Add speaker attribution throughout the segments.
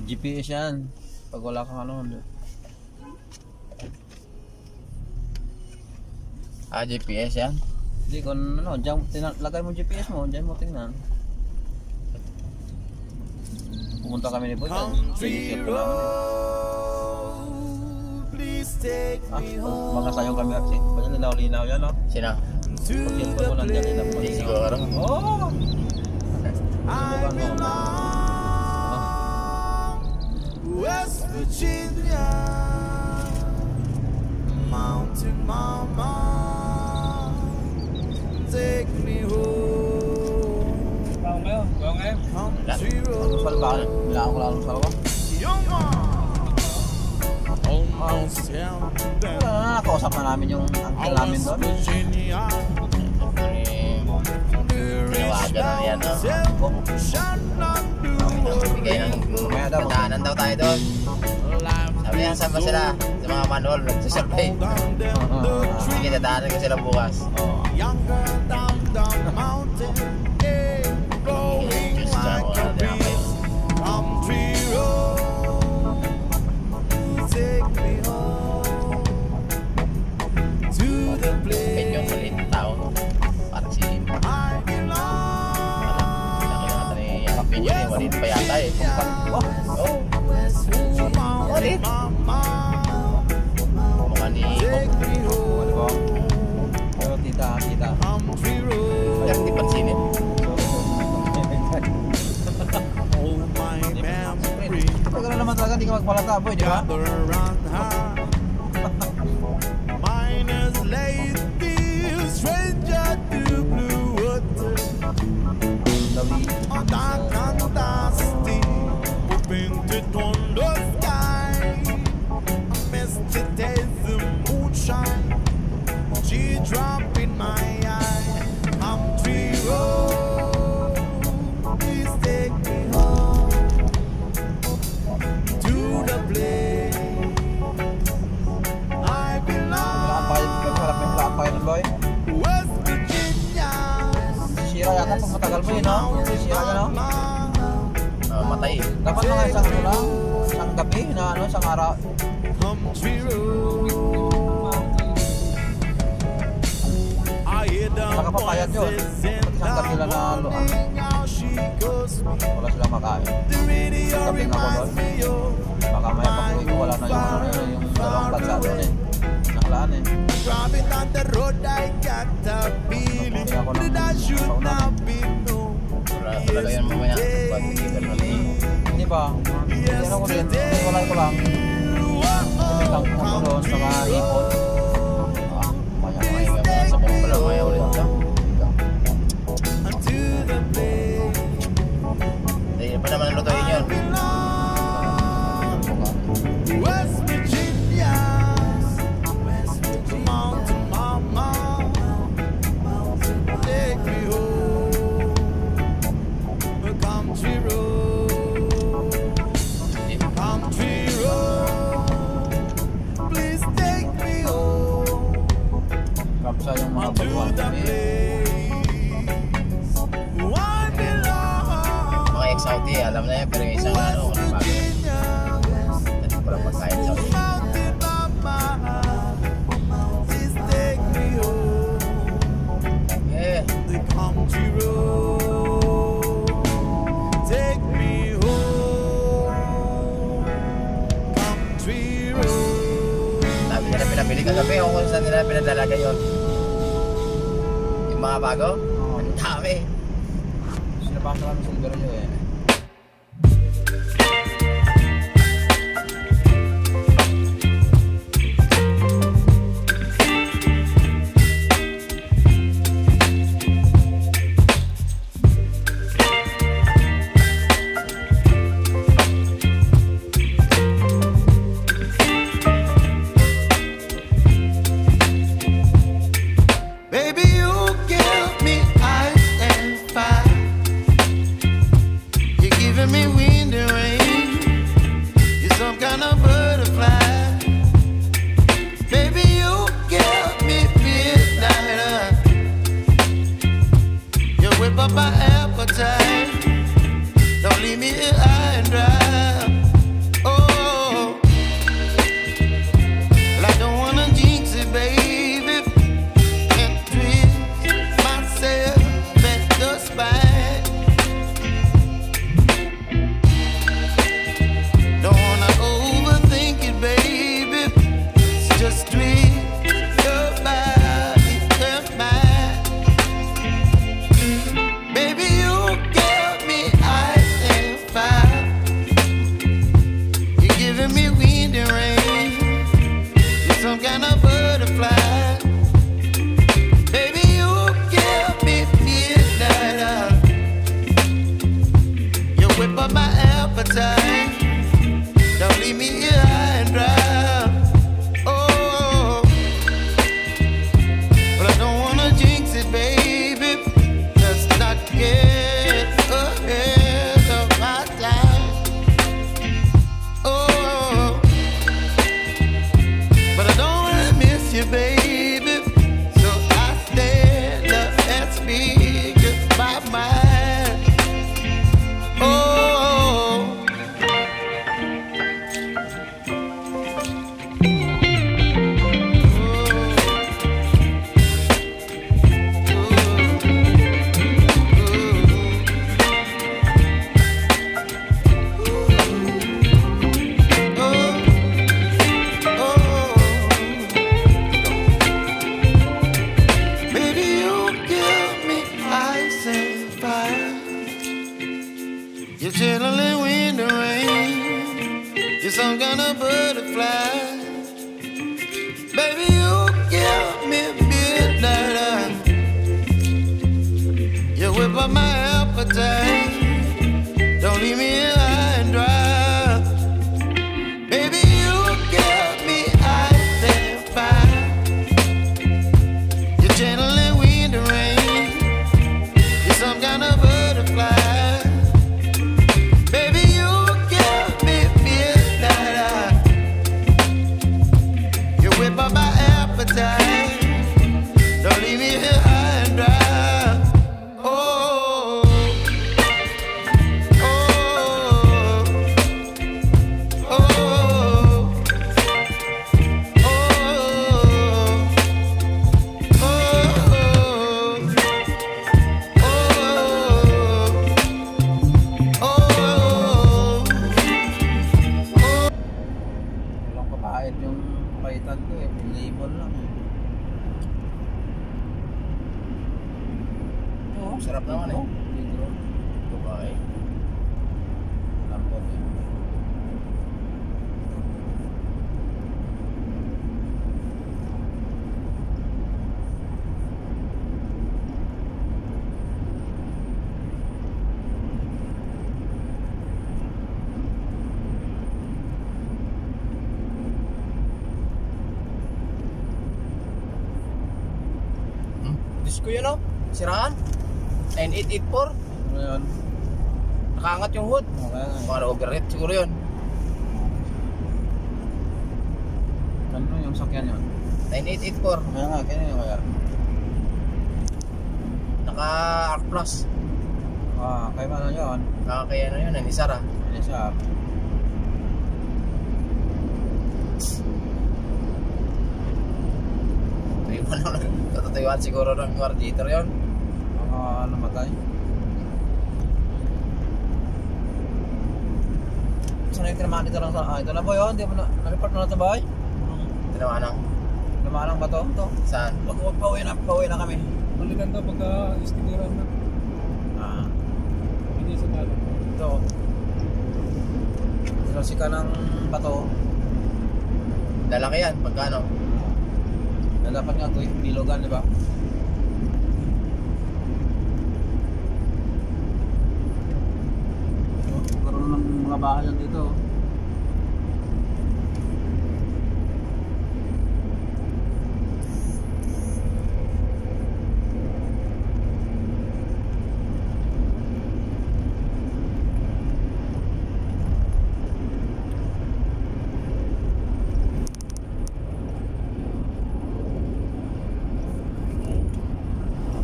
Speaker 1: GPS yan. Pag wala kang ano.
Speaker 2: GPS yan?
Speaker 1: Hindi, kung ano, dyan, lagay mo GPS mo, dyan mo tingnan. Pumunta kami ni Boy. Sinisip ko namin mga sayong kami kasi. Basta linaw-linaw yan, no?
Speaker 2: Sino?
Speaker 1: Pag yan ko nandyan, ilang po.
Speaker 2: Siguro.
Speaker 1: Oo! Subukan mo.
Speaker 3: West Virginia, Mountain Mama, take me home.
Speaker 1: Gawang ngayon, gawang ngayon.
Speaker 3: Country road,
Speaker 1: Salbakan, bilangan ko lang ng salwa.
Speaker 3: young mom, almost down.
Speaker 1: Nakausap na namin yung uncle namin doon.
Speaker 3: Virginia,
Speaker 2: Tinawagan na yan, no? Bigay ng mataanan daw tayo doon. Sabi niya, saan ba sila? Sa mga manual, nagsasurvey. Sige, tataanan ko sila bukas.
Speaker 3: Younger down the mountain, yeah, blowing like a breeze. Country road, take me home to the
Speaker 2: Medyo
Speaker 3: place
Speaker 2: maliit na tao. Parang si
Speaker 3: I belong.
Speaker 2: nakita ni Pinyo eh. Maliit pa yata eh. Oh,
Speaker 3: West Virginia,
Speaker 2: Maliit.
Speaker 3: mama,
Speaker 2: mukha ni
Speaker 3: take me home.
Speaker 1: Pero tita.
Speaker 3: Country road,
Speaker 2: Jack di pansinin.
Speaker 3: hold my memory,
Speaker 1: Pag na naman talaga, hindi ka magpalata, boy, di ba?
Speaker 3: gather around high. Miners laid the stranger to blue water. On dark and dusty, we painted on the sky. A misty days, the moonshine, she dropped in my eye. Country road, please take me home to the place I belong.
Speaker 1: Harap yung lakay nun, boy.
Speaker 3: West Virginia,
Speaker 1: Sira yata pag matagal mo yun, no? Sira ka, no?
Speaker 2: Matay eh.
Speaker 1: Dapat mga isang ano lang, isang gabi na ano, isang araw.
Speaker 3: country road. I hear the
Speaker 1: Nakapapayat yun.
Speaker 3: voices in
Speaker 1: Isang gabi
Speaker 3: the
Speaker 1: lang na ano,
Speaker 3: morning, how she calls me.
Speaker 1: wala silang makain.
Speaker 3: The radio
Speaker 1: Gabi na ako
Speaker 3: reminds
Speaker 1: doon.
Speaker 3: me of
Speaker 1: Baka may pag-uwi ko, wala na yung ano yun, yung dalawang bansa doon eh. Naklaan eh.
Speaker 3: driving on the road. I got a feeling that I should not be known.
Speaker 2: Wala talaga yan mamaya. Pag nagkikita na ni
Speaker 1: Hindi ba? Hindi ko rin. Wala ko lang. May lang ako doon sa mga ipon.
Speaker 2: Maya mga sa buong pala maya ulit ka.
Speaker 3: To the place
Speaker 2: Hindi pa naman lutuin yun.
Speaker 3: West Virginia, Mountain Mama, take me home, a country road, please take me home
Speaker 1: Kapsa yung mga
Speaker 3: to
Speaker 1: baguhan
Speaker 3: the
Speaker 1: kami.
Speaker 3: place I belong.
Speaker 2: Mga ex-Saudi, alam na yan. Pero yung isang ano, walang bago. Ito pala pagkain sa Saudi.
Speaker 3: Mountain Mama, please take me home.
Speaker 2: Eh,
Speaker 3: The country road, take me home. Country road,
Speaker 2: dami nila pinabili kagabi. O kung saan nila pinadalaga yun. Yung mga bago, ang dami.
Speaker 1: Sinabasa kami sa lugar nyo eh.
Speaker 3: baby, you give me ice and fire. You're giving me wind and rain. You're some kind of butterfly. Baby, you give me midnight. You whip up my appetite. Don't leave me here high and dry. appetite. Don't leave me here high and dry. Oh, but I don't wanna jinx it, baby. Let's not get ahead of my time. Oh, but I don't wanna miss you, baby. So I stand up and speak my mind. Oh. You're chilling wind and rain. You're some kind of butterfly. Baby, you give me midnight. You whip up my appetite. Don't leave me here high and dry. Baby, you give me ice and fire. You're channeling wind and rain. You're some kind of butterfly. Don't leave me here high and dry. Oh, oh, oh, oh,
Speaker 1: Walang papait yung papaitan ko eh. Lemon lang eh. Oo,
Speaker 2: Sarap naman eh.
Speaker 1: Ligro.
Speaker 2: Dubai.
Speaker 1: Lampot eh.
Speaker 2: Disco yun oh. Siraan. 9884.
Speaker 1: Ano yun?
Speaker 2: Nakaangat yung hood.
Speaker 1: Okay nga.
Speaker 2: Mga overhead siguro yun.
Speaker 1: Ano yung sakyan yun?
Speaker 2: 9884.
Speaker 1: Kaya nga, kaya yung kaya.
Speaker 2: Naka Arc Plus.
Speaker 1: Ah, kaya ano yun?
Speaker 2: Kaya na yun. Nisara.
Speaker 1: Ano siya?
Speaker 2: Tatayuan siguro ng radiator yun.
Speaker 1: Mga namatay. Saan yung tinamaan dito lang sa... ito na ba yun? Hindi mo na... Na-report mo na ito ba?
Speaker 2: Tinamanang.
Speaker 1: Tinamaan ba ito? Ito.
Speaker 2: Saan?
Speaker 1: Huwag pauwi na kami.
Speaker 4: Balikan daw pagka istiniran na.
Speaker 1: Ah,
Speaker 4: Hindi sa talo.
Speaker 1: ito. Sinasi ka ng bato.
Speaker 2: Lalaki yan. Pagkano?
Speaker 1: Na dapat nga ito yung bilogan, di ba? Karoon ng mga bahayan dito.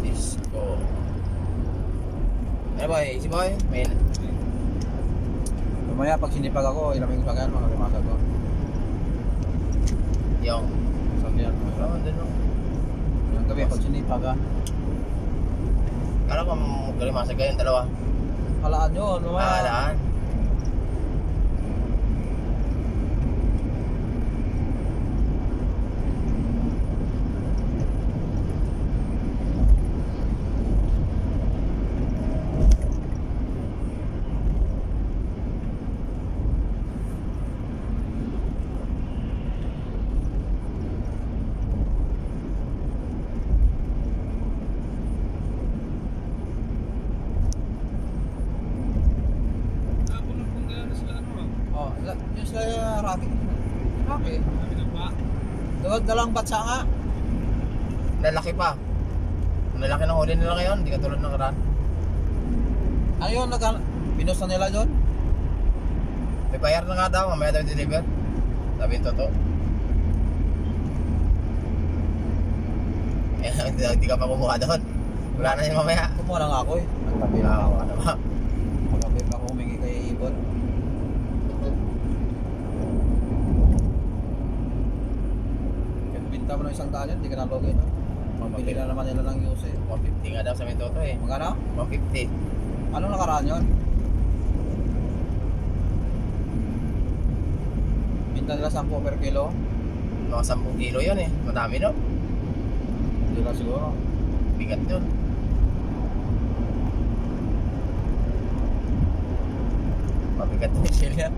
Speaker 2: Disco. Ano boy? Si boy? May...
Speaker 1: Mamaya pag sinipag ako, ilamig sa kanya, mga limasag ko.
Speaker 2: Yung...
Speaker 1: Sabi yan.
Speaker 2: Oo, doon o.
Speaker 1: Yung gabi, pag sinipag ah.
Speaker 2: Kala ko magkalimasag kayo yung dalawa.
Speaker 1: Halaan yun, mamaya.
Speaker 2: Alaan.
Speaker 1: Yung sa Rocky. Rocky.
Speaker 4: Sabi ng pa.
Speaker 1: Dalang batsa nga.
Speaker 2: Lalaki pa. Lalaki ng huli nila ngayon, hindi katulad ng karan.
Speaker 1: Ano yun? Pinos na nila doon?
Speaker 2: May bayar na nga daw, mamaya daw deliver. Sabi yung totoo. Eh, hindi ka pa kumuha doon. Wala na yun mamaya.
Speaker 1: Kumuha lang ako eh.
Speaker 2: Magkabi na ako, ano ba?
Speaker 1: Magabi pa ako humingi kay Ibon. Binta mo ng isang daan yun, hindi ka nalogin. No? Pili na naman nila ng use eh.
Speaker 2: 150 nga daw sa may toto eh.
Speaker 1: Magkano?
Speaker 2: 150.
Speaker 1: Anong nakaraan yun? Binta nila 10 per kilo?
Speaker 2: Mga 10 kilo yun eh. Madami no?
Speaker 1: Hindi lang siguro.
Speaker 2: Bigat yun. Mabigat yung sila.